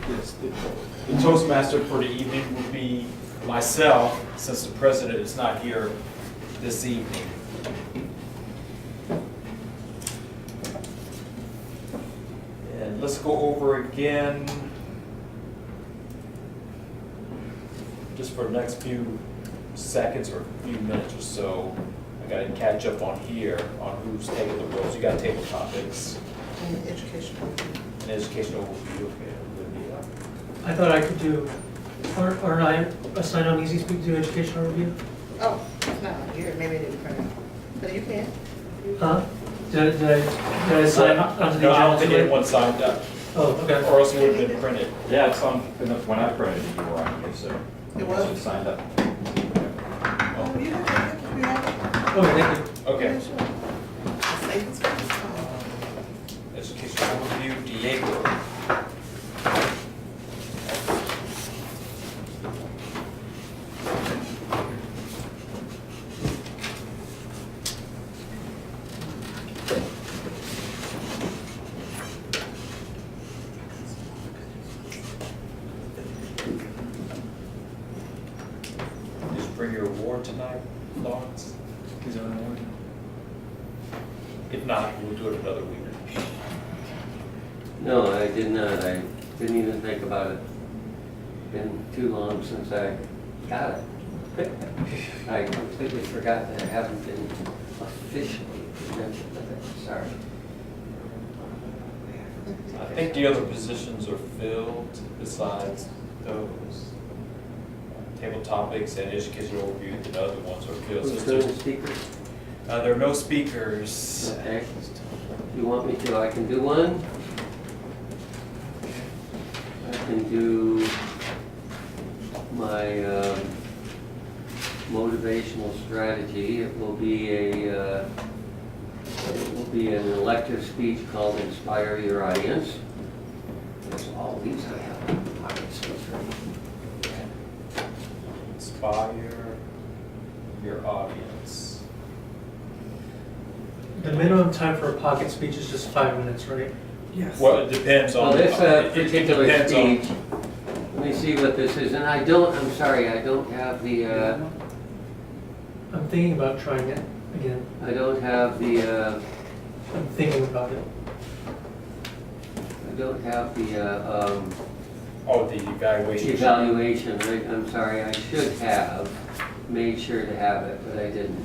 Yes, the Toastmaster for the evening will be myself, since the president is not here this evening. And let's go over again, just for the next few seconds or few minutes or so. I gotta catch up on here, on who's taking the roles. You got table topics. And educational. An educational overview, okay, Olivia. I thought I could do, aren't I assigned on Easy Speak to do educational review? Oh, no, here, maybe I didn't print it. But you can. Huh? Did I sign onto the No, I don't agenda think too late? anyone signed up, Oh, okay. or else it would have been printed. Yeah, it's on, when I printed it, you were on here, so. It was? You signed up. Oh, you have it, you have it. Okay, thank you. Okay. Yeah, sure. The safest place. Educational overview, Diego. Just bring your award tonight, Lawrence? Is there an award? If not, we'll do it another week. No, I did not. I didn't even think about it. Been too long since I got it. I completely forgot that I haven't been officially presented with it. Sorry. I think the other positions are filled besides those. Table topics and educational overview, the other ones are filled. Who's So doing the there's- speaker? There are no speakers. Okay. You want me to? I can do one. I can do my motivational strategy. It will be an elective speech called Inspire Your Audience. There's all these I have in my pocket, so it's ready. Inspire your audience. The minimum time for a pocket speech is just 5 minutes, right? Yes. Well, it depends on. Well, this it particular depends on- speech, let me see what this is, and I'm sorry, I don't have the, I'm thinking about trying it again. I don't have the, I'm thinking about it. I don't have the Oh, the evaluation. evaluation. I'm sorry, I should have made sure to have it, but I didn't.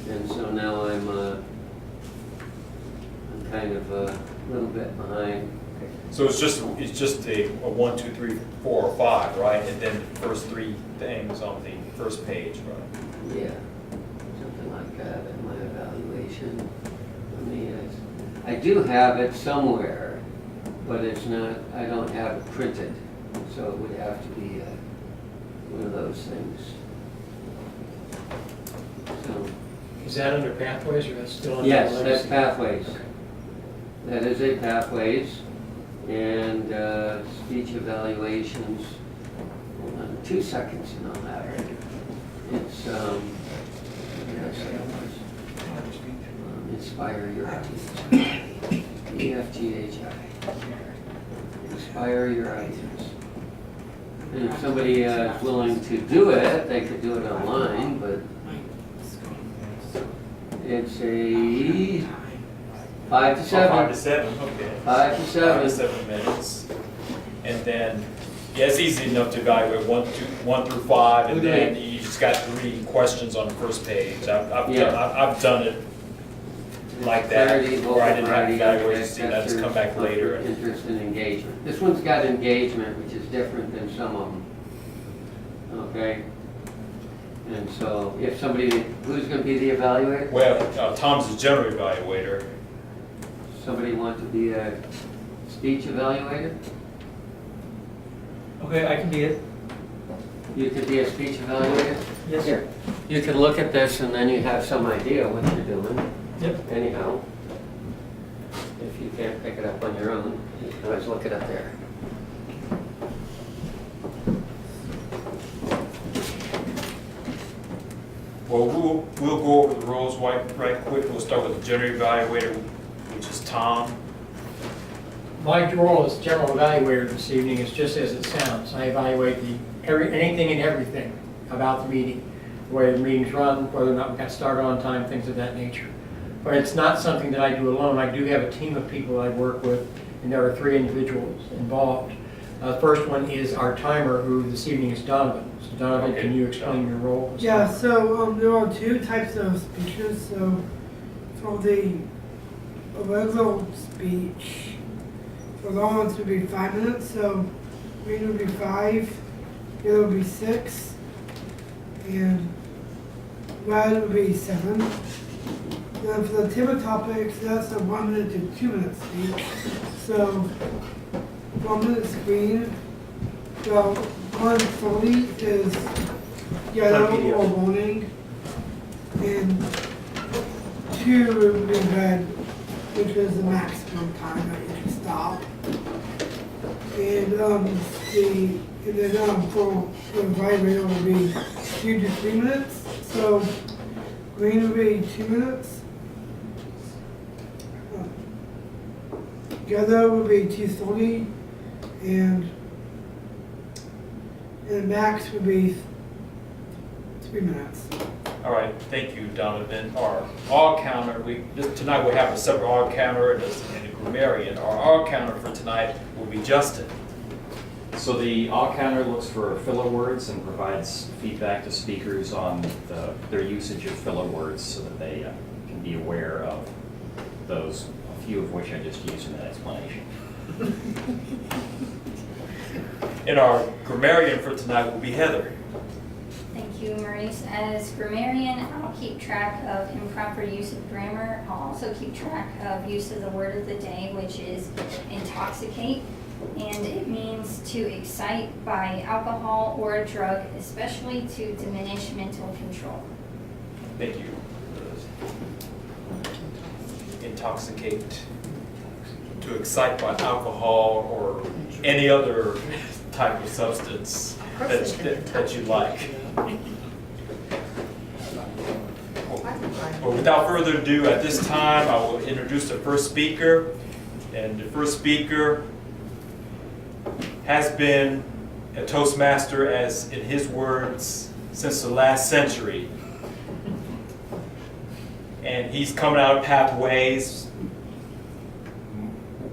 And so now I'm kind of a little bit behind. So it's just a 1, 2, 3, 4, or 5, right? And then the first 3 things on the first page, right? Yeah, something like that in my evaluation. I do have it somewhere, but it's not, I don't have it printed. So it would have to be one of those things. So, Is that under pathways or that's still under yes, legacy? that's pathways. Okay. That is a pathways. And speech evaluations, hold on 2 seconds and I'll have it. It's, yes, it was. Inspire Your Audience. EFGHI. Inspire Your Audience. And if somebody is willing to do it, they could do it online, but it's a 5 to 7. 5 to 7, okay. 5 to 7. 5 to 7 minutes. And then, yeah, it's easy enough to evaluate 1 through 5, and then you just got 3 questions on the first page. I've done it like that, Clarity, where I didn't have variety, evaluation, see, I just come back later. and- Interest and engagement. This one's got engagement, which is different than some of them. Okay? And so, if somebody, who's going to be the evaluator? Well, Tom's the general evaluator. Somebody want to be a speech evaluator? Okay, I can be it. You could be a speech evaluator? Yes, sir. You can look at this and then you have some idea what you're doing. Yep. Anyhow, if you can't pick it up on your own, you can always look it up there. Well, we'll go over the rules right quick. We'll start with the general evaluator, which is Tom. My role as general evaluator this evening is just as it sounds. I evaluate anything and everything about the meeting, the way the meeting's run, whether or not we got started on time, things of that nature. But it's not something that I do alone. I do have a team of people I work with, and there are 3 individuals involved. The first one is our timer, who this evening is Donovan. So Donovan, Okay. can you explain your role? Yeah, so there are 2 types of speeches. So for the regular speech, the long ones would be 5 minutes. So green would be 5, yellow would be 6, and red would be 7. Then for the table topics, that's a 1 minute to 2 minute speech. So 1 minute green. Well, 1:40 is yellow or warning, and 2 would be red, which is the maximum time that you can stop. And for the evaluator would be 2 to 3 minutes. So green would be 2 minutes. Yellow would be 2:30, and max would be 3 minutes. All right, thank you, Donovan. Our all counter, tonight we'll have a separate all counter and a grammarian. Our all counter for tonight will be Justin. So the all counter looks for filler words and provides feedback to speakers on their usage of filler words so that they can be aware of those, a few of which I just used in that explanation. And our grammarian for tonight will be Heather. Thank you, Maurice. As grammarian, I'll keep track of improper use of grammar. I'll also keep track of use of the word of the day, which is intoxicate. And it means to excite by alcohol or a drug, especially to diminish mental control. Thank you. Intoxicate. To excite by alcohol or any other type of substance that you like. Well, without further ado, at this time, I will introduce the first speaker. And the first speaker has been a Toastmaster, as in his words, since the last century. And he's coming out of Pathways.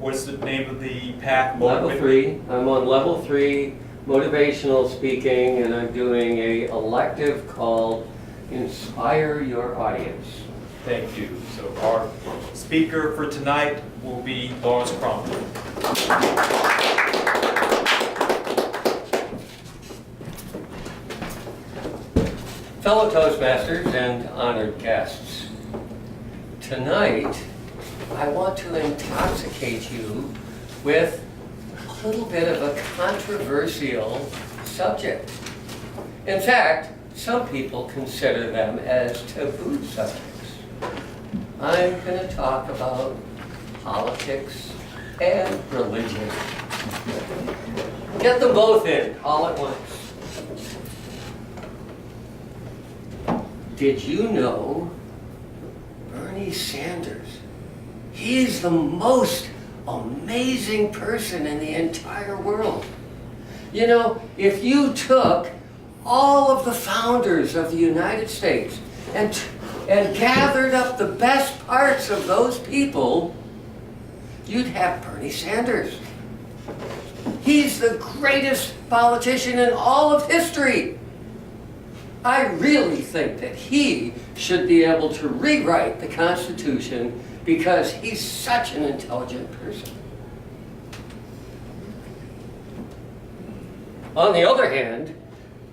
What's the name of the path? Level 3. I'm on level 3 motivational speaking, and I'm doing a elective called Inspire Your Audience. Thank you. So our speaker for tonight will be Lawrence Crompton. Fellow Toastmasters and honored guests, tonight I want to intoxicate you with a little bit of a controversial subject. In fact, some people consider them as taboo subjects. I'm going to talk about politics and religion. Get them both in all at once. Did you know Bernie Sanders? He's the most amazing person in the entire world. You know, if you took all of the founders of the United States and gathered up the best parts of those people, you'd have Bernie Sanders. He's the greatest politician in all of history. I really think that he should be able to rewrite the Constitution because he's such an intelligent person. On the other hand,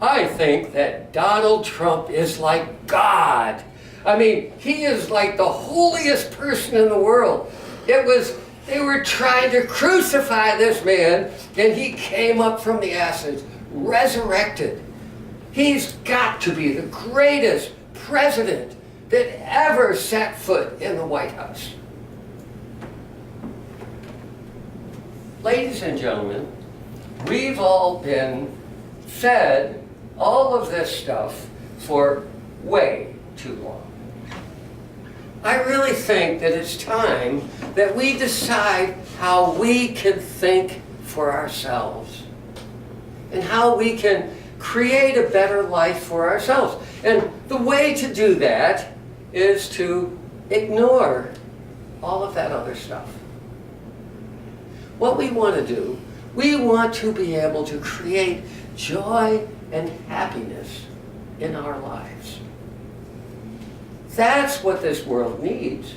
I think that Donald Trump is like God. I mean, he is like the holiest person in the world. They were trying to crucify this man, and he came up from the ashes, resurrected. He's got to be the greatest president that ever set foot in the White House. Ladies and gentlemen, we've all been fed all of this stuff for way too long. I really think that it's time that we decide how we can think for ourselves and how we can create a better life for ourselves. And the way to do that is to ignore all of that other stuff. What we want to do, we want to be able to create joy and happiness in our lives. That's what this world needs.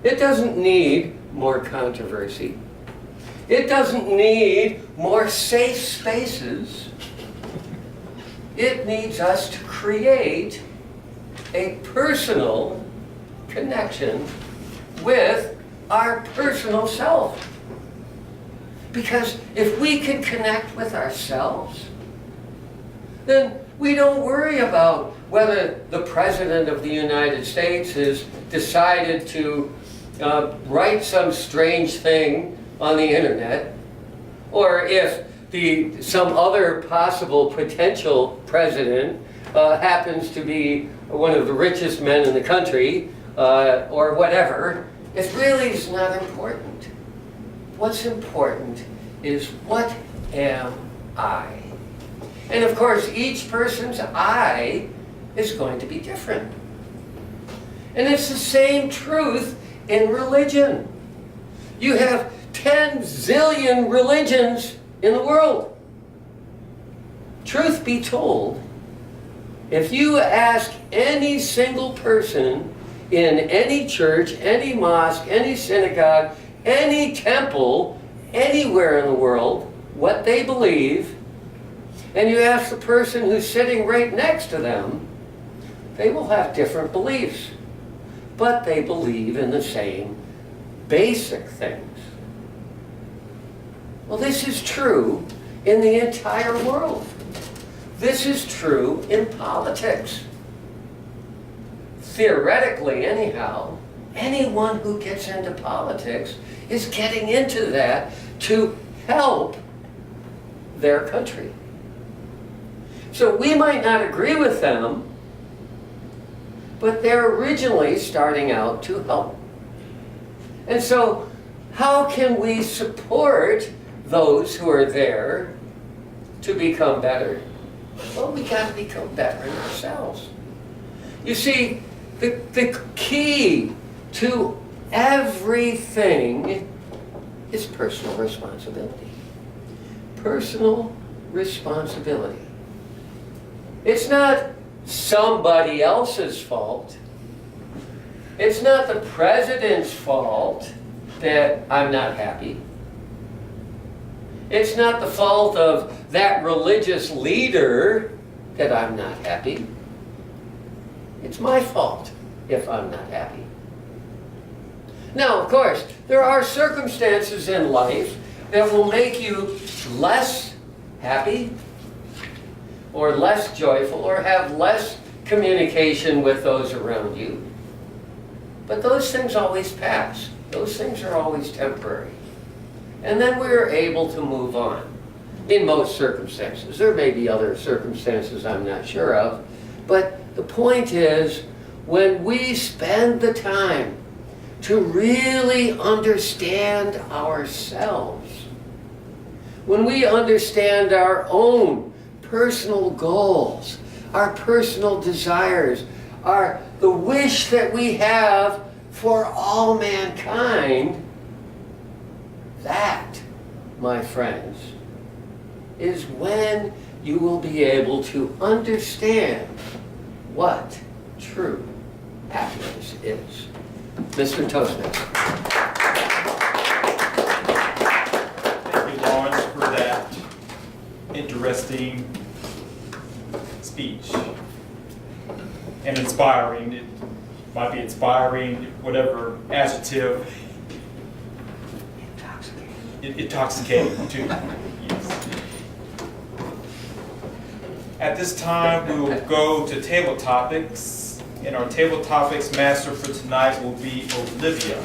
It doesn't need more controversy. It doesn't need more safe spaces. It needs us to create a personal connection with our personal self. Because if we can connect with ourselves, then we don't worry about whether the President of the United States has decided to write some strange thing on the internet, or if some other possible potential president happens to be one of the richest men in the country, or whatever. It really is not important. What's important is, what am I? And of course, each person's I is going to be different. And it's the same truth in religion. You have 10 zillion religions in the world. Truth be told, if you ask any single person in any church, any mosque, any synagogue, any temple, anywhere in the world, what they believe, and you ask the person who's sitting right next to them, they will have different beliefs. But they believe in the same basic things. Well, this is true in the entire world. This is true in politics. Theoretically, anyhow, anyone who gets into politics is getting into that to help their country. So we might not agree with them, but they're originally starting out to help. And so how can we support those who are there to become better? Well, we got to become better in ourselves. You see, the key to everything is personal responsibility. Personal responsibility. It's not somebody else's fault. It's not the president's fault that I'm not happy. It's not the fault of that religious leader that I'm not happy. It's my fault if I'm not happy. Now, of course, there are circumstances in life that will make you less happy or less joyful or have less communication with those around you. But those things always pass. Those things are always temporary. And then we're able to move on in most circumstances. There may be other circumstances I'm not sure of, but the point is, when we spend the time to really understand ourselves, when we understand our own personal goals, our personal desires, the wish that we have for all mankind, that, my friends, is when you will be able to understand what true happiness is. Mr. Toastmaster. Thank you, Lawrence, for that interesting speech. And inspiring. It might be inspiring, whatever adjective. Intoxicating, too. Yes. At this time, we will go to table topics. And our table topics master for tonight will be Olivia.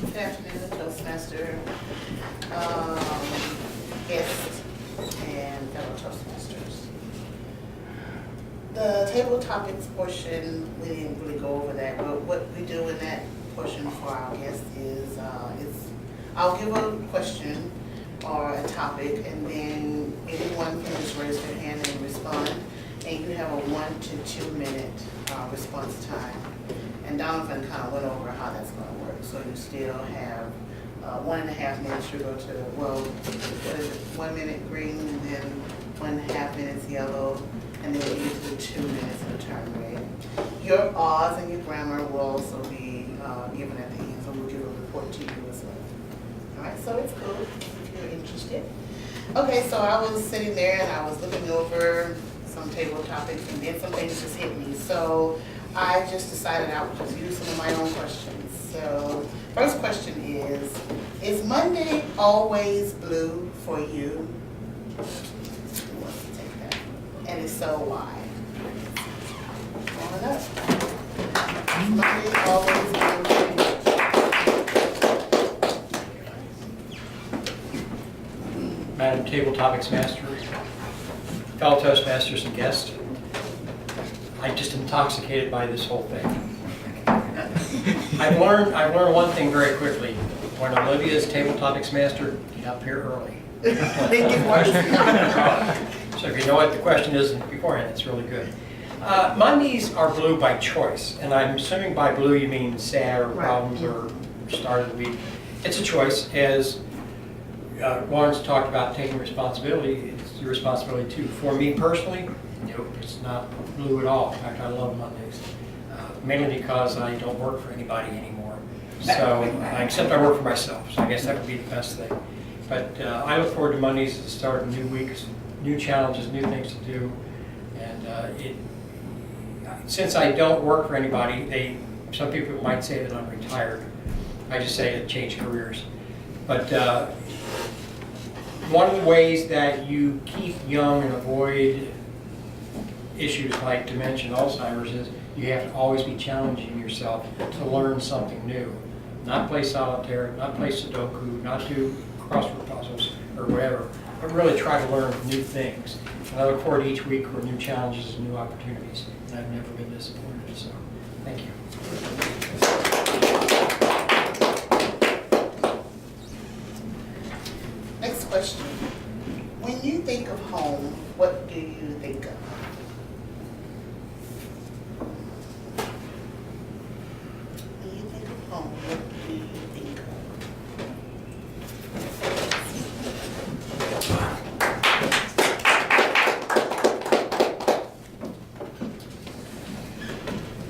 Good afternoon, Toastmaster, guests, and fellow Toastmasters. The the table topics portion, we didn't really go over that, but what we do in that portion for our guests is I'll give a question or a topic, and then anyone can just raise their hand and respond. And you have a 1 to 2 minute response time. And Donovan kind of went over how that's going to work. So you still have 1.5 minutes to go to, well, what is it, 1 minute green, and then 1.5 minutes yellow, and then you get to the 2 minutes of the turn red. Your R's and your grammar will also be given at the end, so we'll give a report to you as well. All right, so it's cool if you're interested. Okay, so I was sitting there and I was looking over some table topics, and then some things just hit me. So I just decided I would just use some of my own questions. So first question is Monday always blue for you? Who wants to take that? And if so, why? Come on up. Monday always blue for you? Madam Table Topics Master, fellow Toastmasters and guests, I'm just intoxicated by this whole thing. I've learned one thing very quickly. When Olivia's Table Topics Master, get up here early. So if you know what the question is beforehand, it's really good. Mondays are blue by choice, and I'm assuming by blue you mean sad or problems or start of the week. It's a choice. As Lawrence talked about taking responsibility, it's your responsibility too. For me personally, nope, it's not blue at all. In fact, I love Mondays, mainly because I don't work for anybody anymore. So, except I work for myself, so I guess that would be the best thing. But I look forward to Mondays as the start of new weeks, new challenges, new things to do. And since I don't work for anybody, some people might say that I'm retired. I just say it changed careers. But one of the ways that you keep young and avoid issues like dementia and Alzheimer's is you have to always be challenging yourself to learn something new. Not play solitaire, not play Sudoku, not do crossword puzzles or whatever, but really try to learn new things. And I look forward to each week for new challenges and new opportunities. And I've never been disappointed, so thank you. Next question. When you think of home, what do you think of? When you think of home, what do you think of?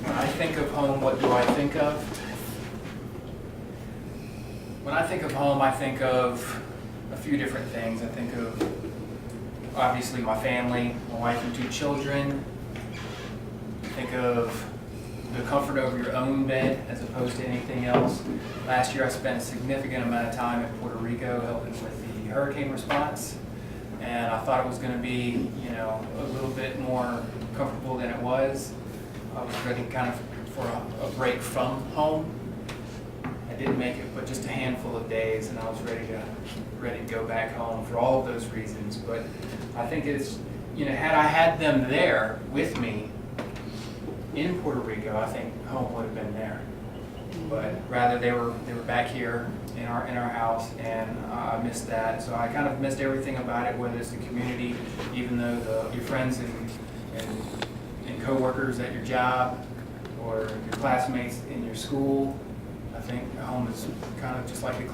When I think of home, what do I think of? When I think of home, I think of a few different things. I think of, obviously, my family, my wife and 2 children. I think of the comfort of your own bed as opposed to anything else. Last year I spent a significant amount of time in Puerto Rico helping with the hurricane response, and I thought it was going to be, a little bit more comfortable than it was. I was ready kind of for a break from home. I didn't make it but just a handful of days, and I was ready to go back home for all of those reasons. But I think it's, had I had them there with me in Puerto Rico, I think home would have been there. But rather they were back here in our house, and I missed that. So I kind of missed everything about it, whether it's the community, even though your friends and co-workers at your job, or your classmates in your school. I think home is kind of just like the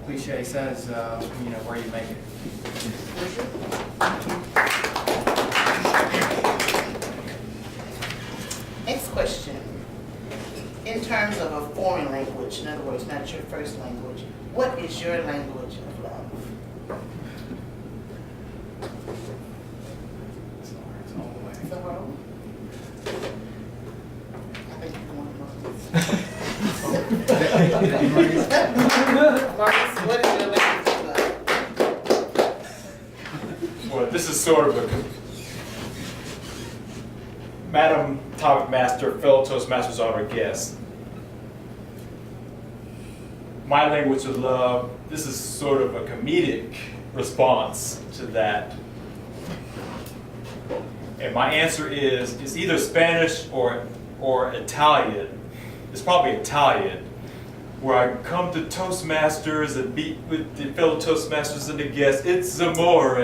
cliche says, where you make it. Next question. In terms of a foreign language, in other words, not your first language, what is your language of love? It's all the way. So, I think you want Marcus, what is your language of love? Well, this is sort of a Madam Topic Master, fellow Toastmasters, our guest. My language of love, this is sort of a comedic response to that. And my answer is, it's either Spanish or Italian. It's probably Italian, where I come to Toastmasters and meet with the fellow Toastmasters and the guests. It's amore.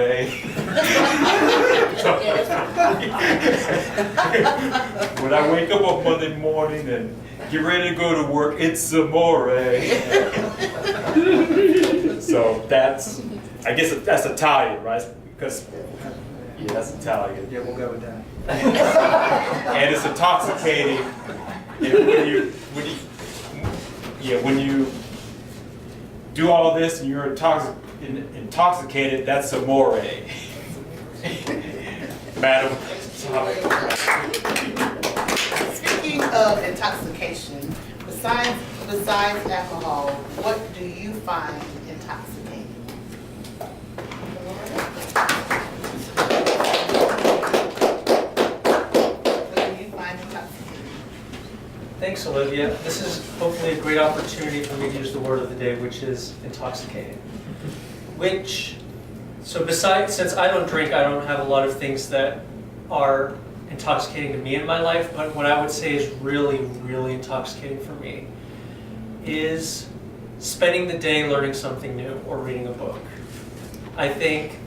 When I wake up on Monday morning and get ready to go to work, it's amore. So that's, I guess that's Italian, right? Because, yeah, that's Italian. Yeah, we'll go with that. And it's intoxicating. And when you do all this and you're intoxicated, that's amore. Madam. Speaking of intoxication, besides alcohol, what do you find intoxicating? What do you find intoxicating? Thanks, Olivia. This is hopefully a great opportunity for me to use the word of the day, which is intoxicating. Since I don't drink, I don't have a lot of things that are intoxicating to me in my life, but what I would say is really, really intoxicating for me is spending the day learning something new or reading a book. I think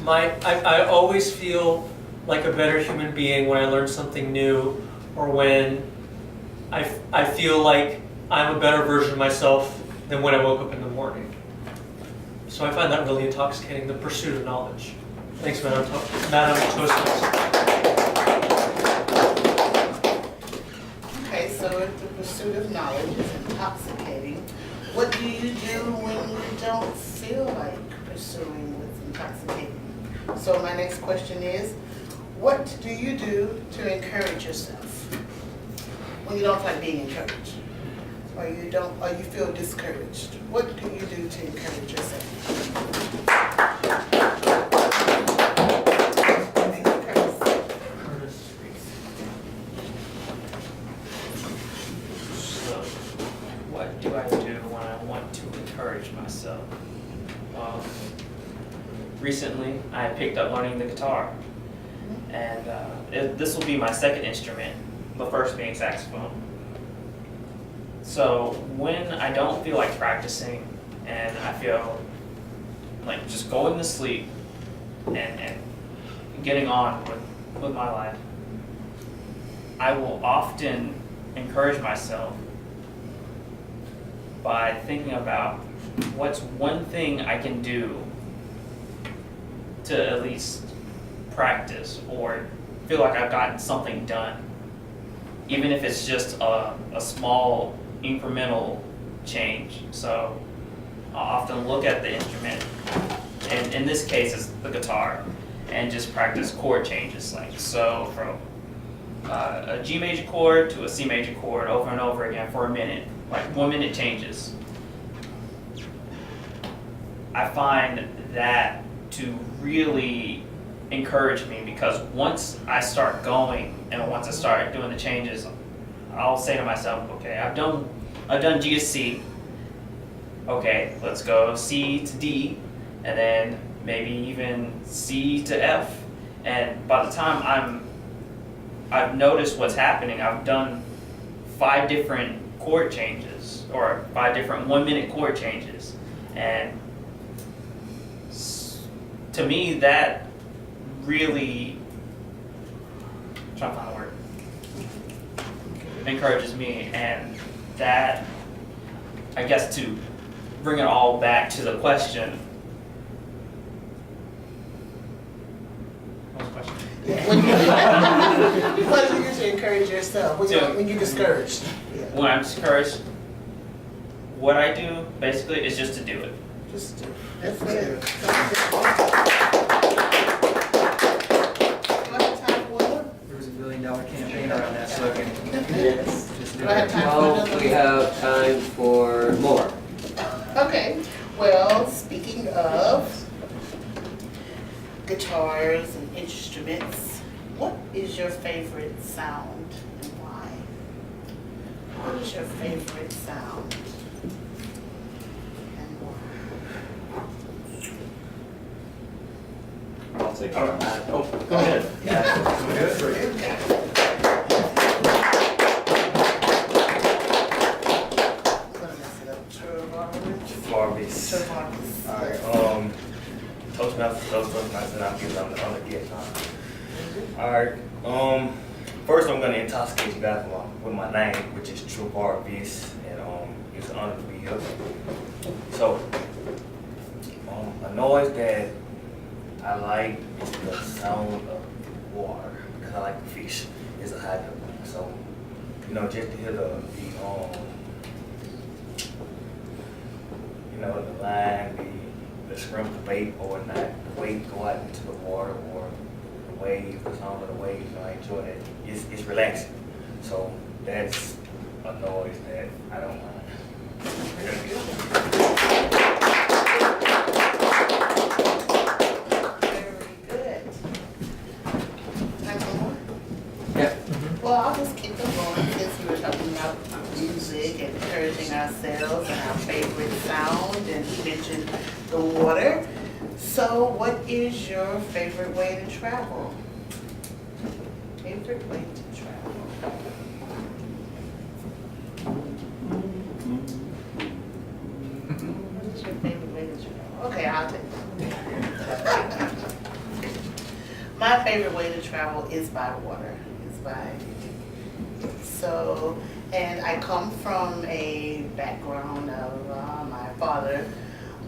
I always feel like a better human being when I learn something new, or when I feel like I'm a better version of myself than when I woke up in the morning. So I find that really intoxicating, the pursuit of knowledge. Thanks, Madam Toastmaster. Okay, so if the pursuit of knowledge is intoxicating, what do you do when you don't feel like pursuing what's intoxicating? So my next question is, what do you do to encourage yourself when you don't feel like being encouraged? Or you feel discouraged? What do you do to encourage yourself? So, what do I do when I want to encourage myself? Recently, I picked up learning the guitar, and this will be my second instrument, the first being saxophone. So when I don't feel like practicing and I feel like just going to sleep and getting on with my life, I will often encourage myself by thinking about what's one thing I can do to at least practice or feel like I've gotten something done, even if it's just a small incremental change. So I'll often look at the instrument, and in this case it's the guitar, and just practice chord changes, like so from a G major chord to a C major chord over and over again for a minute, like 1 minute changes. I find that to really encourage me, because once I start going and once I start doing the changes, I'll say to myself, okay, I've done G to C. Okay, let's go C to D, and then maybe even C to F. And by the time I've noticed what's happening, I've done 5 different chord changes, or 5 different 1 minute chord changes. And to me, that really, I'm trying to find a word, encourages me. And that, I guess, to bring it all back to the question. What was the question? What do you do to encourage yourself when you're discouraged? When I'm discouraged, what I do basically is just to do it. Just do it. That's it. There was $1 billion campaign around that slogan. Yes. Just do Do I have it. time for Well, another? we have time for more. Okay, well, speaking of guitars and instruments, what is your favorite sound and why? What is your favorite sound and why? I'll take All it. right. Oh, go Go ahead. I'm gonna mess it up. Farbies. Travaris. Alright, Toastmasters, I'm giving on the gift. Alright, first I'm gonna intoxicate you guys with my name, which is Travaris, and it's an honor to be here. So, a noise that I like is the sound of water, because I like to fish. It's a habit. So, just to hear the line, the scrum, the bait, or not, the wave go out into the water, or the waves, the sound of the waves. I enjoy that. It's relaxing. So that's a noise that I don't mind. Very good. Time for more? Yeah. Well, I'll just keep them going since we were talking about music and encouraging ourselves and our favorite sound, and you mentioned the water. So what is your favorite way to travel? Favorite way to travel? What is your favorite way to travel? Okay, I'll take it. My favorite way to travel is by water. So, and I come from a background of my father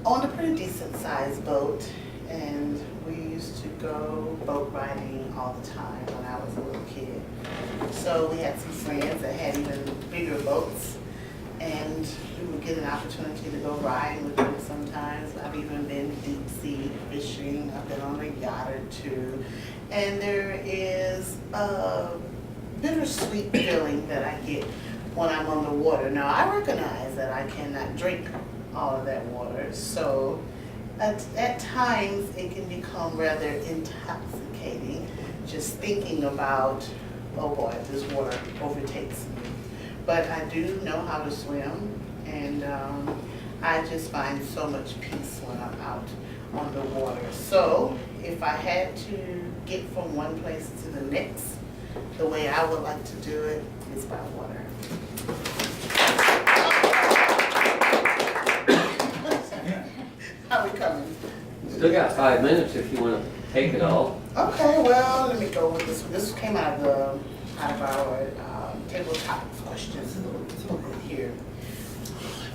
owned a pretty decent sized boat, and we used to go boat riding all the time when I was a little kid. So we had some friends that had even bigger boats, and we would get an opportunity to go riding with them sometimes. I've even been deep sea fishing. I've been on a yacht or two. And there is a bittersweet feeling that I get when I'm on the water. Now, I recognize that I cannot drink all of that water, so at times it can become rather intoxicating just thinking about, oh boy, this water overtakes me. But I do know how to swim, and I just find so much peace when I'm out on the water. So if I had to get from one place to the next, the way I would like to do it is by water. How are we coming? Still got 5 minutes if you want to take it all. Okay, well, let me go with this one. This came out of our table topics questions a little bit here.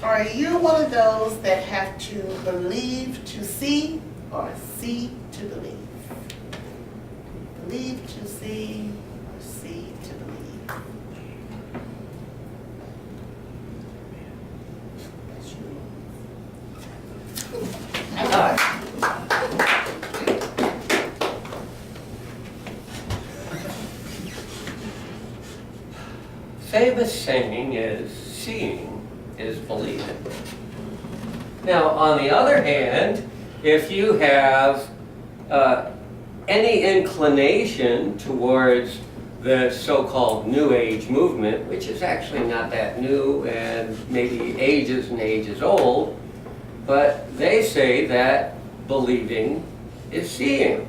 Are you one of those that have to believe to see, or see to believe? Believe to see, or see to believe? That's Famous saying is, seeing is believing. Now, on the other hand, if you have any inclination towards the so-called New Age movement, which is actually not that new and maybe ages and ages old, but they say that believing is seeing.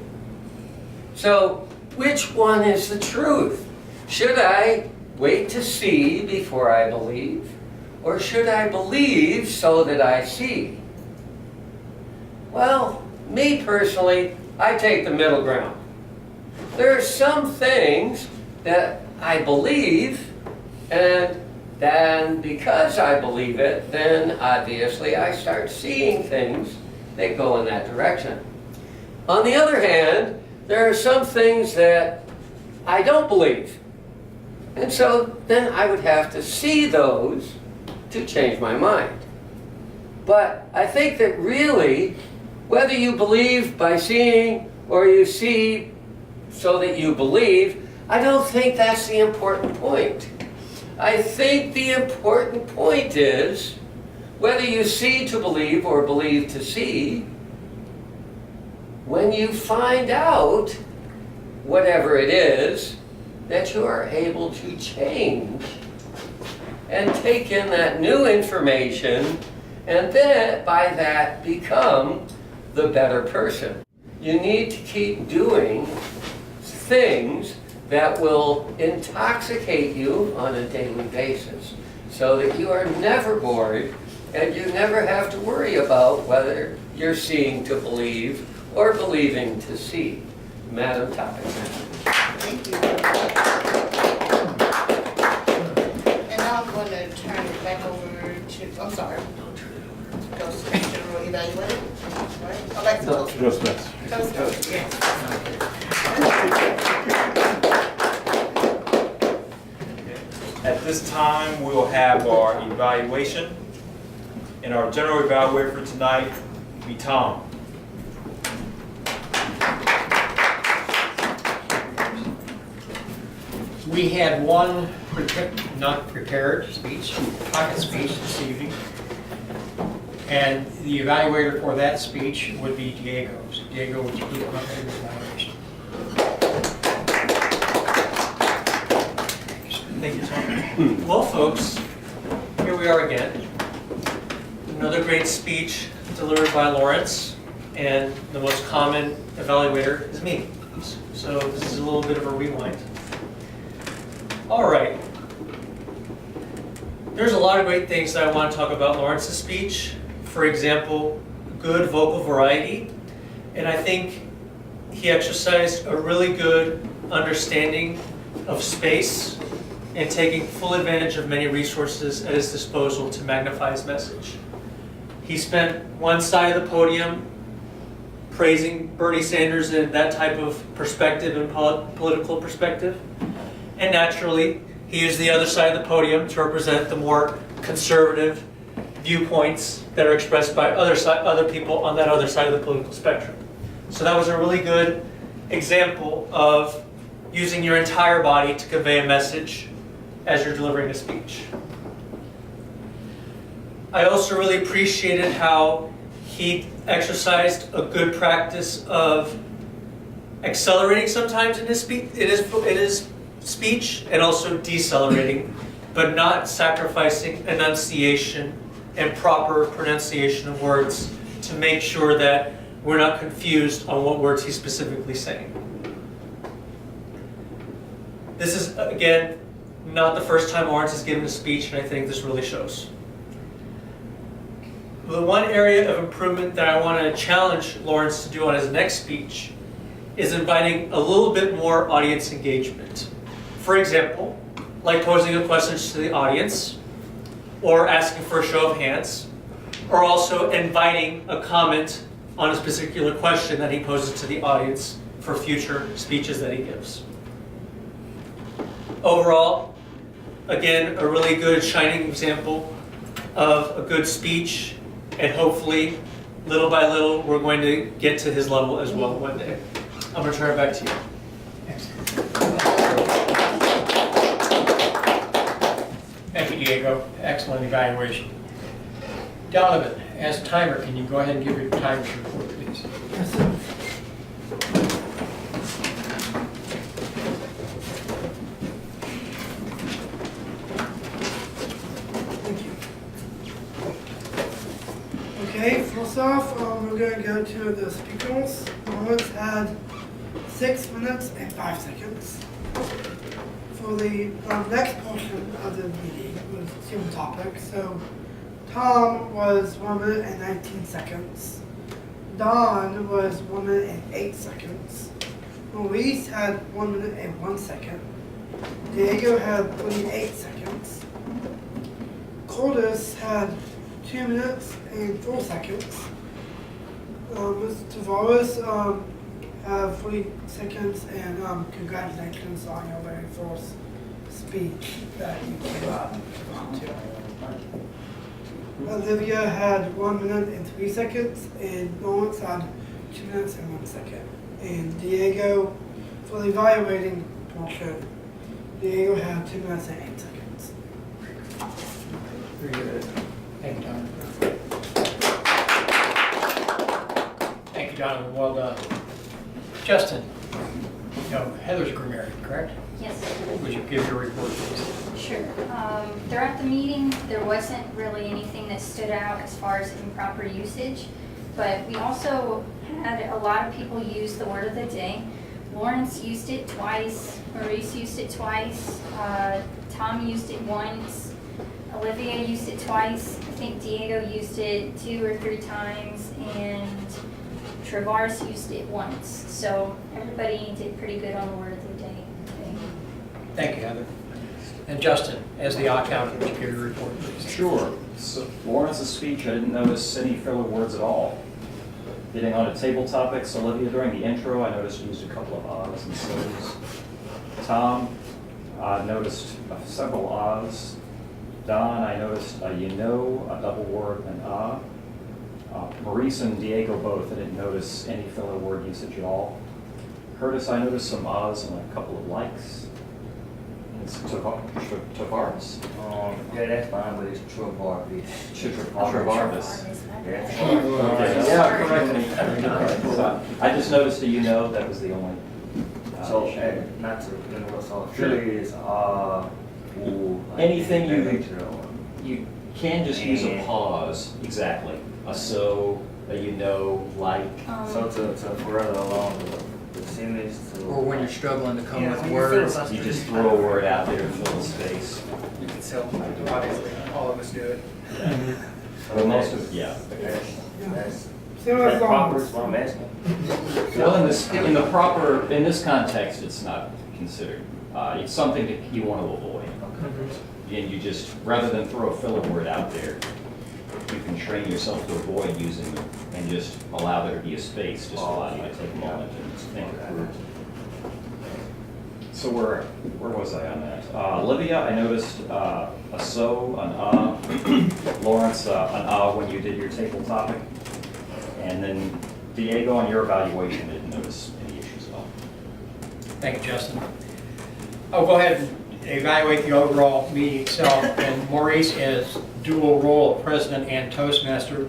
So, which one is the truth? Should I wait to see before I believe? Or should I believe so that I see? Well, me personally, I take the middle ground. There are some things that I believe, and then because I believe it, then obviously I start seeing things that go in that direction. On the other hand, there are some things that I don't believe. And so then I would have to see those to change my mind. But I think that really, whether you believe by seeing or you see so that you believe, I don't think that's the important point. I think the important point is whether you see to believe or believe to see, when you find out whatever it is, that you are able to change and take in that new information, and then by that become the better person. You need to keep doing things that will intoxicate you on a daily basis so that you are never bored and you never have to worry about whether you're seeing to believe or believing to see. Madam Topic. Thank you. And now I'm going to turn it back over to, I'm sorry. Go to the general evaluator, right? Oh, back to Toastmasters. Toastmasters, yes. At this time, we will have our evaluation. And our general evaluator for tonight will be Tom. We had one not prepared speech, pocket speech this evening. And the evaluator for that speech would be Diego. So Diego, would you please come up and do the evaluation? Thank you, Tom. Well, folks, here we are again. Another great speech delivered by Lawrence, and the most common evaluator is me. So this is a little bit of a rewind. All right. There's a lot of great things that I want to talk about Lawrence's speech. For example, good vocal variety. And I think he exercised a really good understanding of space and taking full advantage of many resources at his disposal to magnify his message. He spent one side of the podium praising Bernie Sanders and that type of perspective and political perspective. And naturally, he used the other side of the podium to represent the more conservative viewpoints that are expressed by other people on that other side of the political spectrum. So that was a really good example of using your entire body to convey a message as you're delivering a speech. I also really appreciated how he exercised a good practice of accelerating sometimes in his speech and also decelerating, but not sacrificing enunciation and proper pronunciation of words to make sure that we're not confused on what words he's specifically saying. This is, again, not the first time Lawrence has given a speech, and I think this really shows. The one area of improvement that I want to challenge Lawrence to do on his next speech is inviting a little bit more audience engagement. For example, like posing a question to the audience, or asking for a show of hands, or also inviting a comment on a particular question that he poses to the audience for future speeches that he gives. Overall, again, a really good shining example of a good speech, and hopefully, little by little, we're going to get to his level as well one day. I'm going to turn it back to you. Thank you, Diego. Excellent evaluation. Donovan, as timer, can you go ahead and give your timer's report, please? Yes, sir. Thank you. Okay, first off, we're going to go to the speakers. Lawrence had 6 minutes and 5 seconds. For the next portion of the meeting was human topic. So Tom was 1 minute and 19 seconds. Don was 1 minute and 8 seconds. Luis had 1 minute and 1 second. Diego had 28 seconds. Cordis had 2 minutes and 4 seconds. Mr. Tavares have 40 seconds, and congratulations on your very first speech that you came up to. Olivia had 1 minute and 3 seconds, and Lawrence had 2 minutes and 1 second. And Diego, for the evaluating portion, Diego had 2 minutes and 8 seconds. Very good. Thank you, Donovan. Thank you, Donovan. Well done. Justin, Heather's grammarian, correct? Yes. Would you give your report, please? Sure. Throughout the meeting, there wasn't really anything that stood out as far as improper usage, but we also had a lot of people use the word of the day, Lawrence used it twice, Maurice used it twice, Tom used it once, Olivia used it twice, I think Diego used it 2 or 3 times, and Travaris used it once. So everybody did pretty good on the word of the day. Thank you, Heather. And Justin, as the accountant, would you give your report, please? Sure. So Lawrence's speech, I didn't notice any filler words at all. Getting on to table topics, Olivia, during the intro, I noticed you used a couple of ahs and so's. Tom, I noticed several ahs. Don, I noticed a you know, a double word, an ah. Maurice and Diego both, I didn't notice any filler word usage at all. Curtis, I noticed some ahs and a couple of likes. And Tavares. Yeah, that's fine, but it's Travaris. Tavares. Yeah. Okay, yeah, correct me. So, I just noticed a you know, that was the only. So, issue. not to interrupt, so Philly is ooh, like Anything that you- nature or- You can just use a pause, exactly. A so, a you know, like. So to further along the sentence to. Or when you're struggling to come Yeah, with when you words, feel You just throw a word out there to fill the space. you can tell, obviously, all of us do it. Well, most of, yeah. That's So that's as proper, long is what I'm asking. Well, in this context, it's not considered. It's something that you want to avoid. And you just, rather than throw a filler word out there, you can train yourself to avoid using them and just allow there to be a space, just allow you to take a moment and think it through. So where was I on that? Olivia, I noticed a so, an Lawrence, an when you did your table topic. And then Diego, on your evaluation, didn't notice any issues at all. Thank you, Justin. I'll go ahead and evaluate the overall meeting itself. And Maurice, as dual role of president and Toastmaster,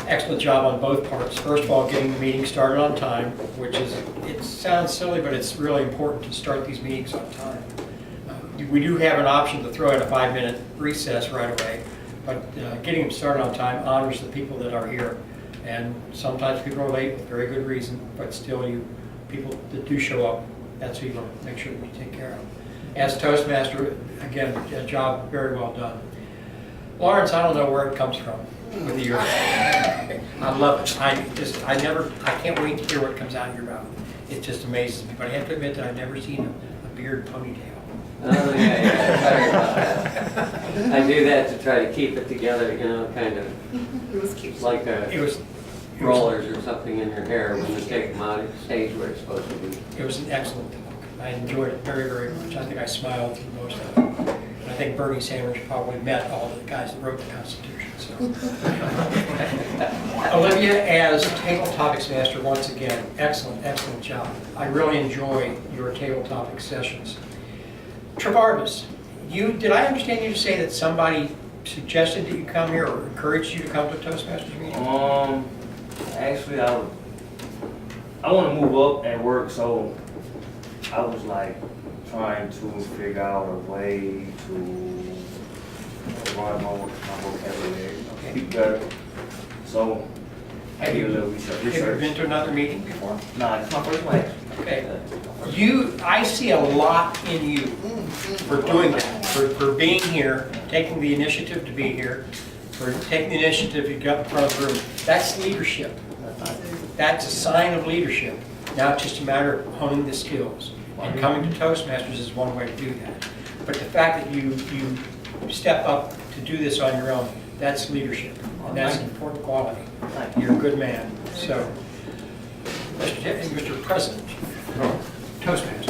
excellent job on both parts. First of all, getting the meeting started on time, which is, it sounds silly, but it's really important to start these meetings on time. We do have an option to throw in a 5-minute recess right away, but getting them started on time honors the people that are here. And sometimes people are late with very good reason, but still, people that do show up, that's who you want to make sure that you take care of. As Toastmaster, again, a job very well done. Lawrence, I don't know where it comes from with your, I love it. I can't wait to hear what comes out of your mouth. It just amazes me. But I have to admit that I've never seen a beard ponytail. Oh, yeah, sorry about that. I do that to try to keep it together, you know, kind of It was cute. like It was rollers or something in your hair when you take them out, it stays where it's supposed to be. It was an excellent talk. I enjoyed it very, very much. I think I smiled through most of it. And I think Bernie Sanders probably met all the guys that wrote the Constitution. So. Olivia, as table topics master, once again, excellent, excellent job. I really enjoy your table topic sessions. Travaris, did I understand you to say that somebody suggested that you come here or encouraged you to come to a Toastmasters meeting? Actually, I want to move up at work, so I was like trying to figure out a way to run my vocabulary, speak better. So I did a little Have you been research. to another meeting before? Nah, it's my first class. Okay. I see a lot in you for doing that, for being here, taking the initiative to be here, for taking the initiative to get up in front of the room. That's leadership. That's a sign of leadership. Now it's just a matter of honing the skills. And coming to Toastmasters is one way to do that. But the fact that you step up to do this on your own, that's leadership. And that's an important quality. You're a good man. So, Mr. President, Toastmasters.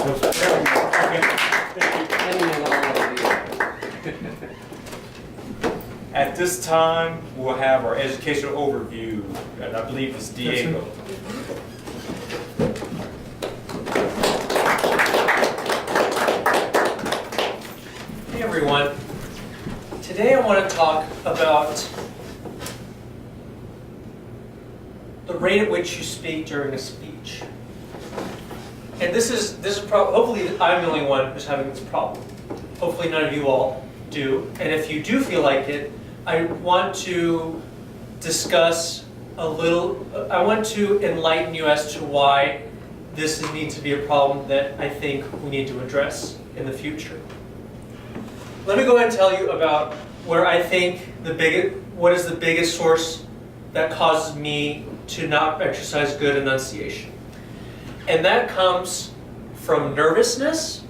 At this time, we'll have our educational overview, and I believe it's Diego. Hey everyone. Today I want to talk about the rate at which you speak during a speech. And this is hopefully I'm the only one who's having this problem. Hopefully none of you all do. And if you do feel like it, I want to discuss I want to enlighten you as to why this needs to be a problem that I think we need to address in the future. Let me go ahead and tell you about where I think what is the biggest source that causes me to not exercise good enunciation. And that comes from nervousness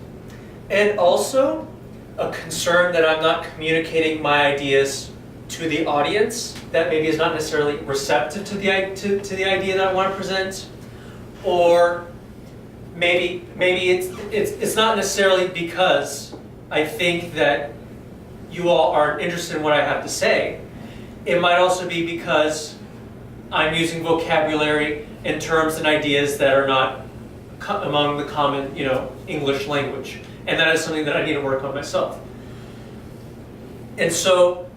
and also a concern that I'm not communicating my ideas to the audience that maybe is not necessarily receptive to the idea that I want to present, or maybe it's not necessarily because I think that you all aren't interested in what I have to say. It might also be because I'm using vocabulary and terms and ideas that are not among the common, English language, and that is something that I need to work on myself. And so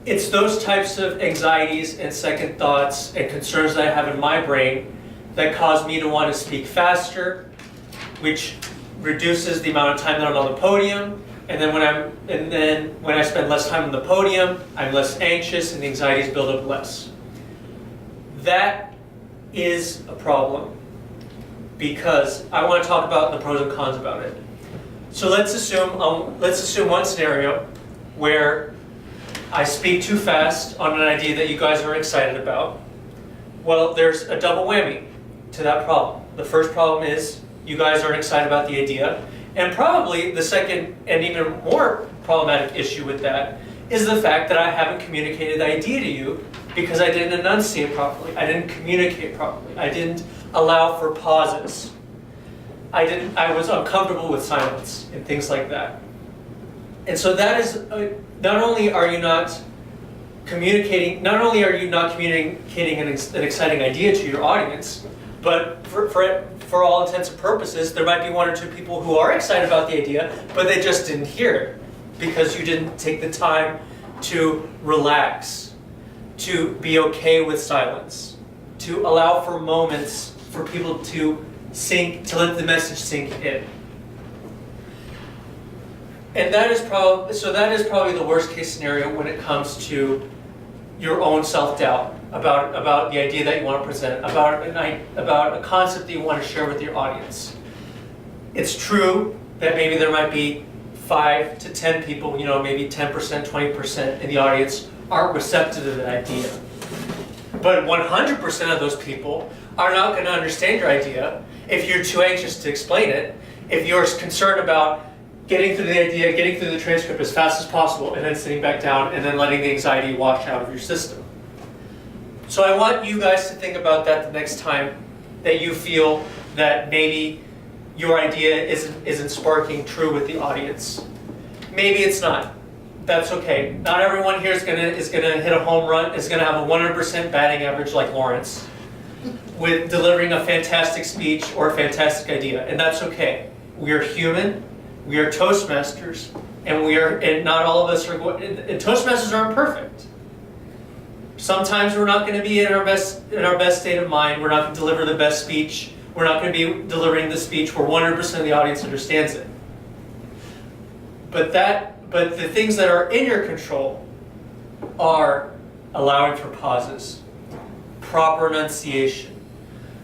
it's those types of anxieties and second thoughts and concerns that I have in my brain that cause me to want to speak faster, which reduces the amount of time that I'm on the podium. And then when I spend less time on the podium, I'm less anxious and the anxieties build up less. That is a problem because I want to talk about the pros and cons about it. So let's assume one scenario where I speak too fast on an idea that you guys are excited about. Well, there's a double whammy to that problem. The first problem is you guys aren't excited about the idea. And probably the second and even more problematic issue with that is the fact that I haven't communicated the idea to you because I didn't enunciate properly. I didn't communicate properly. I didn't allow for pauses. I was uncomfortable with silence and things like that. And so that is, not only are you not communicating an exciting idea to your audience, but for all intents and purposes, there might be one or two people who are excited about the idea, but they just didn't hear it because you didn't take the time to relax, to be okay with silence, to allow for moments for people to let the message sink in. And that is probably the worst case scenario when it comes to your own self-doubt about the idea that you want to present, about a concept that you want to share with your audience. It's true that maybe there might be 5 to 10 people, maybe 10%, 20% in the audience aren't receptive to that idea. But 100% of those people are not going to understand your idea if you're too anxious to explain it, if you're concerned about getting through the idea, getting through the transcript as fast as possible, and then sitting back down and then letting the anxiety wash out of your system. So I want you guys to think about that the next time that you feel that maybe your idea isn't sparking true with the audience. Maybe it's not. That's okay. Not everyone here is gonna hit a home run, is gonna have a 100% batting average like Lawrence with delivering a fantastic speech or a fantastic idea, and that's okay. We are human. We are Toastmasters, and not all of us are and Toastmasters aren't perfect. Sometimes we're not going to be in our best state of mind. We're not going to deliver the best speech. We're not going to be delivering the speech where 100% of the audience understands it. But the things that are in your control are allowing for pauses, proper enunciation,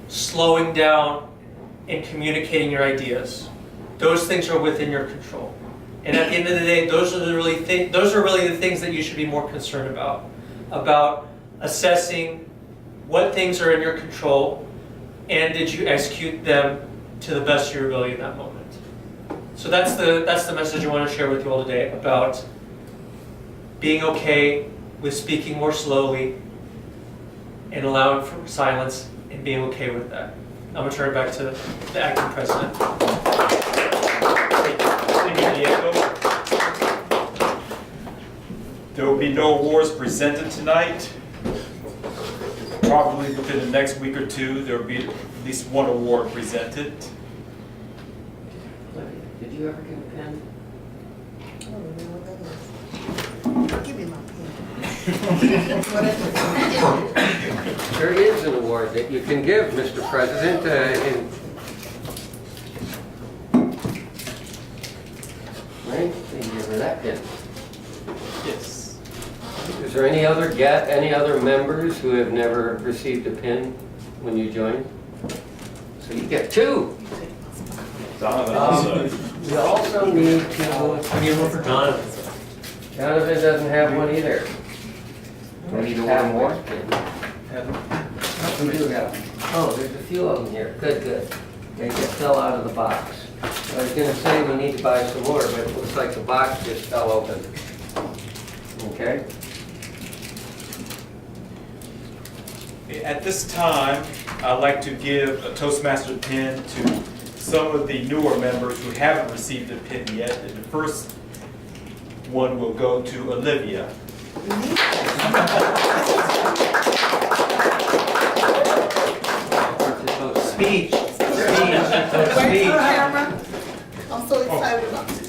slowing down and communicating your ideas. Those things are within your control. And at the end of the day, those are really the things that you should be more concerned about assessing what things are in your control and did you execute them to the best of your ability in that moment. So that's the message I want to share with you all today about being okay with speaking more slowly and allowing for silence and being okay with that. I'm going to turn it back to the acting president. There will be no awards presented tonight. Probably within the next week or two, there will be at least one award presented. Did you ever get a pen? I don't even know what that is. Give me my pen. What is it? There is an award that you can give, Mr. President, right? You can give her that pen. Yes. Is there any other members who have never received a pin when you joined? So you get 2. Donovan also. We also need to, I need one for Donovan. Donovan doesn't have one either. Do we need to order more? We do have. Oh, there's a few of them here. Good, good. They just fell out of the box. I was gonna say we need to buy some more, but it looks like the box just fell open. Okay? At this time, I'd like to give a Toastmaster pin to some of the newer members who haven't received a pin yet. And the first one will go to Olivia. Speech. Where's the camera? I'm so excited about this.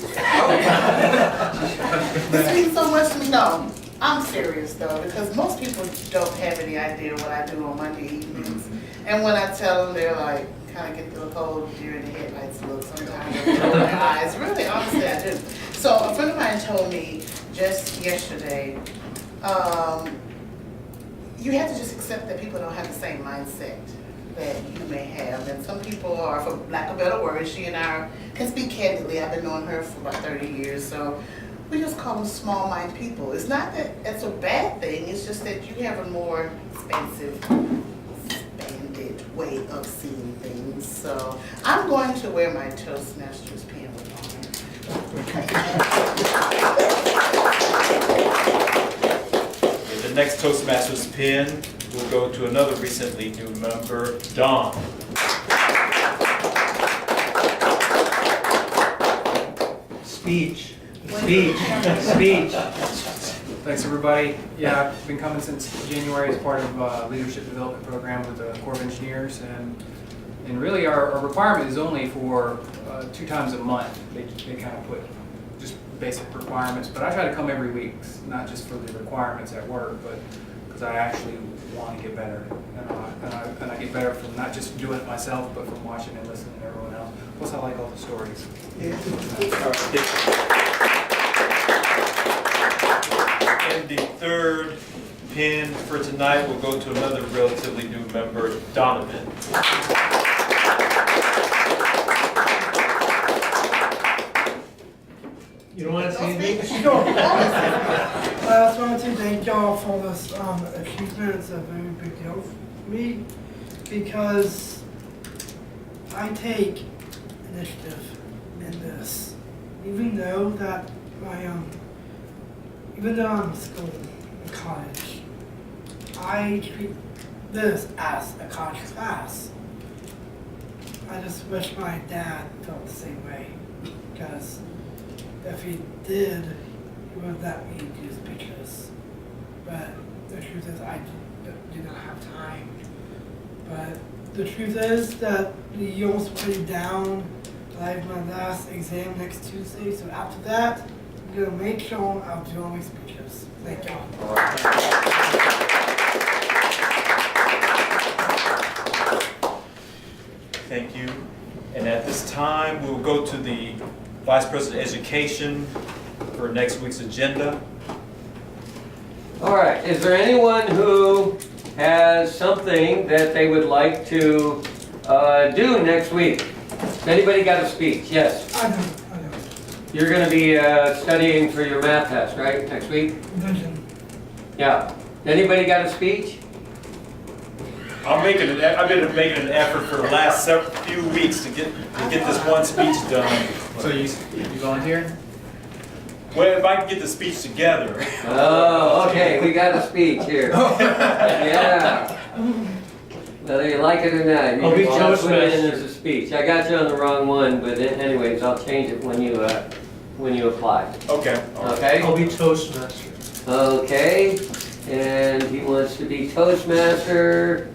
This means so much to me. No, I'm serious though, because most people don't have any idea what I do on Monday evenings. And when I tell them, they're like, kind of get the whole deer in the headlights look sometimes. They roll their eyes. Really, honestly, I do. So a friend of mine told me just yesterday, you have to just accept that people don't have the same mindset that you may have. And some people are, for lack of better words, she and I can speak candidly. I've been knowing her for about 30 years. So we just call them small mind people. It's not that it's a bad thing. It's just that you have a more expansive, expanded way of seeing things. So I'm going to wear my Toastmasters pin with The next Toastmasters pin will go to another recently new member, Dawn. Speech. Speech. Speech. Thanks, everybody. Yeah, I've been coming since January as part of a leadership development program with the Corps of Engineers, and really our requirement is only for 2 times a month. They kind of put just basic requirements, but I try to come every week, not just for the requirements at work, but because I actually want to get better, and I get better from not just doing it myself, but from watching and listening to everyone else. Plus, I like all the stories. And the third pin for tonight will go to another relatively new member, Donovan. You don't want to say anything? Sure. I just wanted to thank y'all for this achievement. It's a very big deal for me because I take initiative in this. Even though that even though I'm in school, in college, I treat this as a college class. I just wish my dad felt the same way, because if he did, he would let me use pictures. But the truth is, I do not have time. But the truth is that you almost put it down. I have my last exam next Tuesday, so after that, I'm gonna make sure I'll do all my speeches. Thank y'all. Thank you. And at this time, we'll go to the Vice President of Education for next week's agenda. All right, is there anyone who has something that they would like to do next week? Has anybody got a speech? Yes. I know. You're going to be studying for your math test, right, next week? Vision. Yeah. Anybody got a speech? I've been making an effort for the last few weeks to get this one speech done. So you volunteering? Well, if I can get the speech together. Oh, okay, we got a speech here. Yeah. Whether you like it or not, you I'll be can just put it in Toastmaster. as a speech. I got you on the wrong one, but anyways, I'll change it when you apply. Okay. Okay? I'll be Toastmaster. Okay, and he wants to be Toastmaster.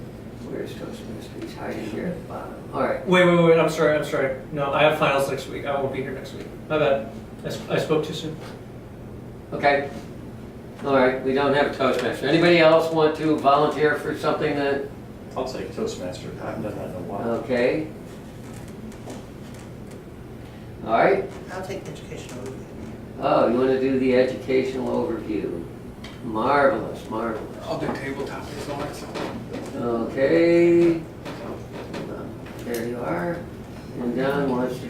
Where's Toastmaster? He's hiding here at the bottom. All right. Wait, I'm sorry. No, I have finals next week. I won't be here next week. My bad. I spoke too soon. Okay. All right, we don't have a Toastmaster. Anybody else want to volunteer for something that? I'll take Toastmaster. I haven't done that in a while. Okay. All right. I'll take educational review. Oh, you want to do the educational overview? Marvelous, marvelous. I'll do tabletop results. Okay. There you are.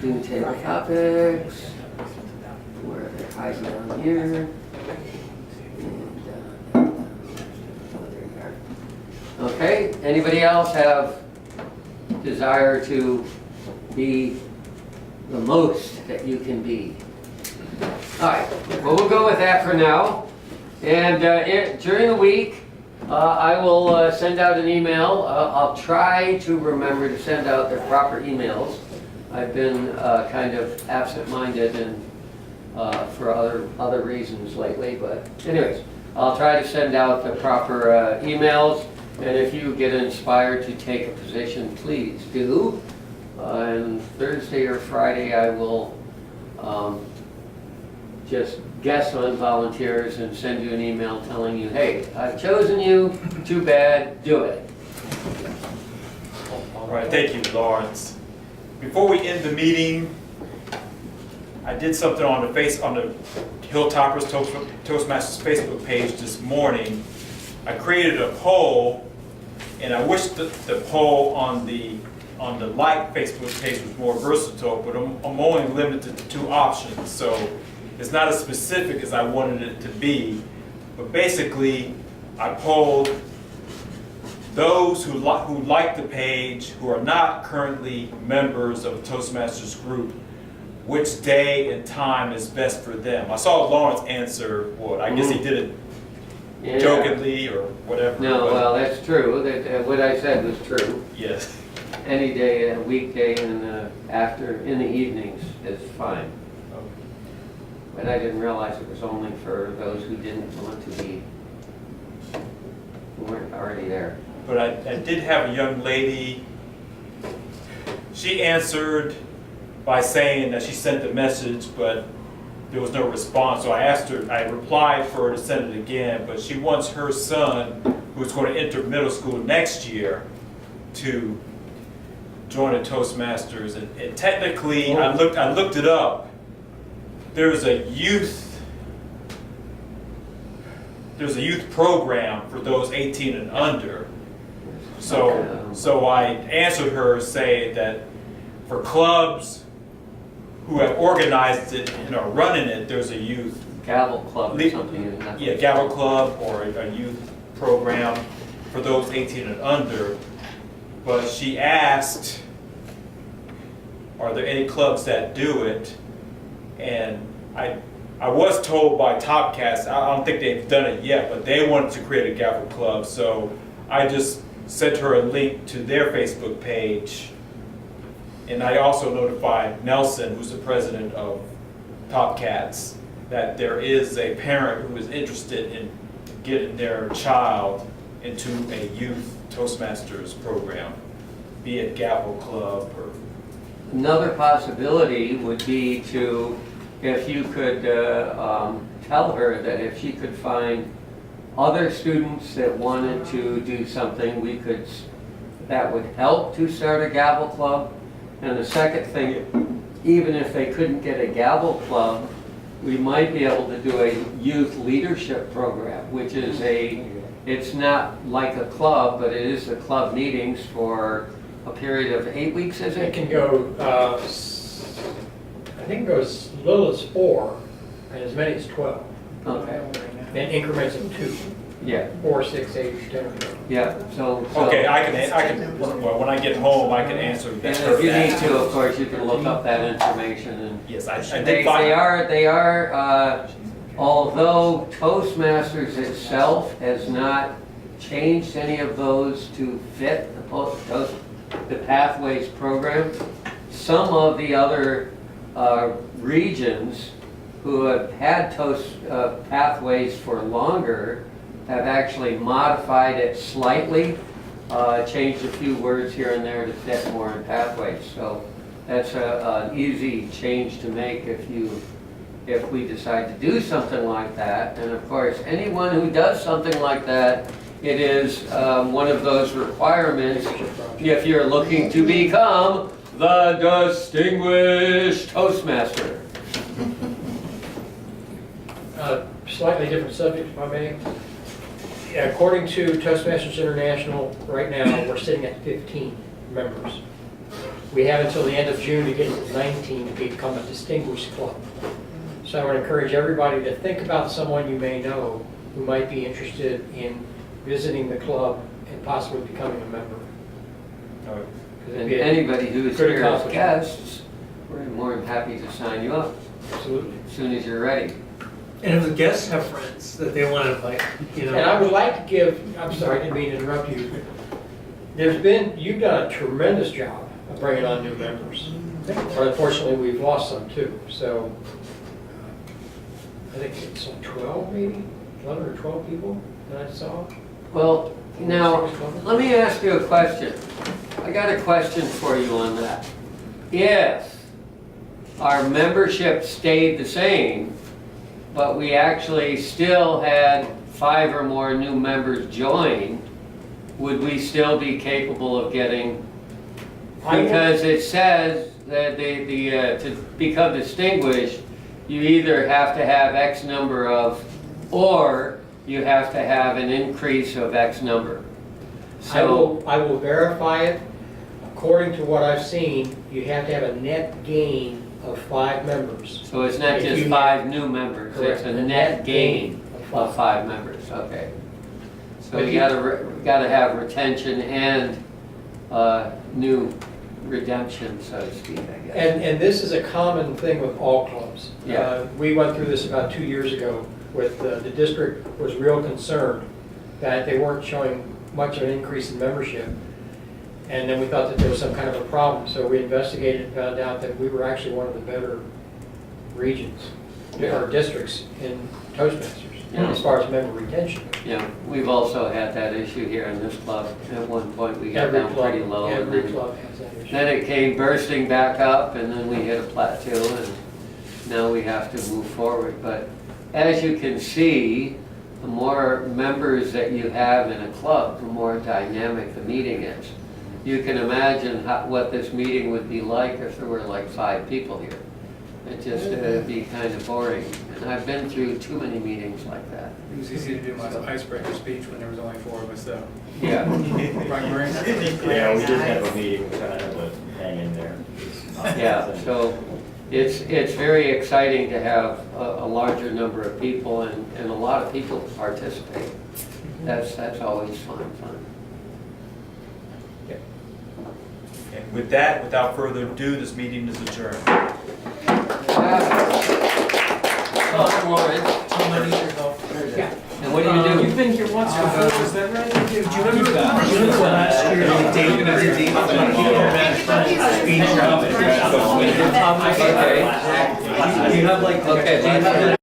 student table topics, where they're hiding down here. And, oh, there you are. Okay, anybody else have desire to be the most that you can be? All right, well, we'll go with that for now. And during the week, I will send out an email. I'll try to remember to send out the proper emails. I've been kind of absent-minded and for other reasons lately, but anyways, I'll try to send out the proper emails. And if you get inspired to take a position, please do. And Thursday or Friday, I will just guess on volunteers and send you an email telling you, hey, I've chosen you, too bad, do it. All right, thank you, Lawrence. Before we end the meeting, I did something on the Hilltoppers Toastmasters Facebook page this morning. I created a poll, and I wish the poll on the like Facebook page was more versatile, but I'm only limited to 2 options, so it's not as specific as I wanted it to be. But basically, I polled those who like the page, who are not currently members of the Toastmasters group, which day and time is best for them. I saw Lawrence answer, well, I guess he did it jokingly or whatever. No, well, that's true. What I said was true. Yes. Any day, a weekday in the evenings is fine. But I didn't realize it was only for those who didn't want to be, who weren't already there. But I did have a young lady, she answered by saying that she sent the message, but there was no response. So I replied for her to send it again, but she wants her son, who's going to enter middle school next year, to join the Toastmasters. And technically, I looked it up. There's a youth program for those 18 and under. So I answered her saying that for clubs who have organized it and are running it, there's a youth Gavel Club or something. Isn't that yeah, Gavel Club or a youth program for those 18 and under. But she asked, are there any clubs that do it? And I was told by Topcast, I don't think they've done it yet, but they wanted to create a Gavel Club. So I just sent her a link to their Facebook page. And I also notified Nelson, who's the president of Topcats, that there is a parent who is interested in getting their child into a youth Toastmasters program, be it Gavel Club or... Another possibility would be to, if you could tell her that if she could find other students that wanted to do something, that would help to start a Gavel Club. And the second thing, even if they couldn't get a Gavel Club, we might be able to do a youth leadership program, which is it's not like a club, but it is the club meetings for a period of 8 weeks, is It it? can go, I think it goes as little as 4 and as many as 12. Okay, In increments of 2, yeah, 4, 6, 8, 10. yeah, so. Okay, I can, well, when I get home, I can answer And that. if you need to, of course, you can look up that information and. Yes, I They did find... are, although Toastmasters itself has not changed any of those to fit the Pathways program, some of the other regions who have had Pathways for longer have actually modified it slightly, changed a few words here and there to fit more in Pathways. So that's an easy change to make if we decide to do something like that. And of course, anyone who does something like that, it is one of those requirements if you're looking to become the Distinguished Toastmaster. Slightly different subject, if I may. Yeah, according to Toastmasters International, right now, we're sitting at 15 members. We have until the end of June to get to 19 to become a distinguished club. So I would encourage everybody to think about someone you may know who might be interested in visiting the club and possibly becoming a member. 'Cause it'd And be a- anybody who is good here as accomplishment. guests, we're more than happy to sign you up Absolutely. as soon as you're ready. And if the guests have friends that they want to invite, you know. And I would like to give, I'm sorry, I didn't mean to interrupt you. You've done a tremendous job of bringing on new members. But unfortunately, we've lost some too. So I think it's 12 maybe, 11 or 12 people that I saw. Well, now, let me ask you a question. I got a question for you on that. If our membership stayed the same, but we actually still had 5 or more new members join, would we still be capable of getting? Because it says that to become distinguished, you either have to have X number of, or you have to have an increase of X number. So, I will verify it. According to what I've seen, you have to have a net gain of 5 members. so it's not If just you- 5 new members, it's Correct. a net gain of 5 members, okay. So you gotta have retention and new redemption, so to speak, I guess. And this is a common thing with all clubs. Yeah. We went through this about 2 years ago with, the district was real concerned that they weren't showing much of an increase in membership. And then we thought that there was some kind of a problem, so we investigated and found out that we were actually one of the better regions, or districts in Toastmasters, Yeah. as far as member retention. Yeah, we've also had that issue here in this club. At one point, we got Every down club, pretty low. And every then, club has that issue. then it came bursting back up, and then we hit a plateau, and now we have to move forward. But as you can see, the more members that you have in a club, the more dynamic the meeting is. You can imagine what this meeting would be like if there were like 5 people here. It just would be kind of boring. And I've been through too many meetings like that. It was easy to do my icebreaker speech when there was only 4 of us, though. Yeah. Right, Maureen? Yeah, we did have a meeting, we kind of had to hang in there. Yeah, so it's very exciting to have a larger number of people and a lot of people participate. That's always fun. And with that, without further ado, this meeting is adjourned. Oh, Lawrence, Tell my niece your help. and what do you do? You've been here once before, is that right? Do you remember last year, David and I did speech? Okay. Do you have like, Okay, do you have